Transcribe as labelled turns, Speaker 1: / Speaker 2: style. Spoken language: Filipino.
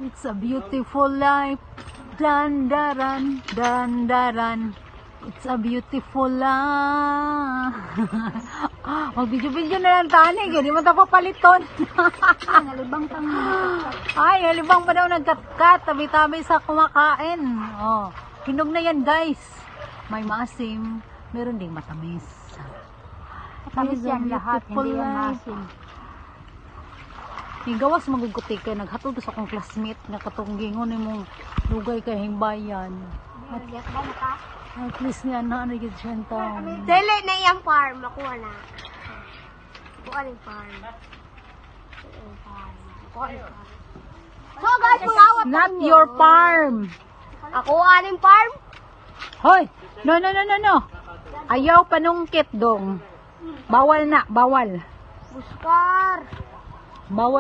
Speaker 1: It's a beautiful life. Dandaran, dandaran. It's a beautiful life. Mag-video-video na lang tani. Hindi mo ito papaliton.
Speaker 2: Nalibang kang
Speaker 1: Ay, halibang pa daw nagkat-kat. Tabi-tabi sa kumakain. Oh, hinog na yan, guys. May maasim. Meron ding matamis.
Speaker 2: matamis yan lahat, hindi yan masin.
Speaker 1: Gawas maguguti ka. Naghatod sa akong classmate na katunggingon ni mong lugay kay himbayan.
Speaker 2: Nagyak ba na ka?
Speaker 1: At least niya na nagigit siya ang taon.
Speaker 2: Dili na yung farm, makuha na. Kuha na yung farm. Kuha na yung farm. So guys, mangawat
Speaker 1: Not your farm.
Speaker 2: Ako aning farm?
Speaker 1: Hoy! No, no, no, no, no. Ayaw panungkit dong. Bawal na, bawal.
Speaker 2: Buskar.
Speaker 1: Bawal.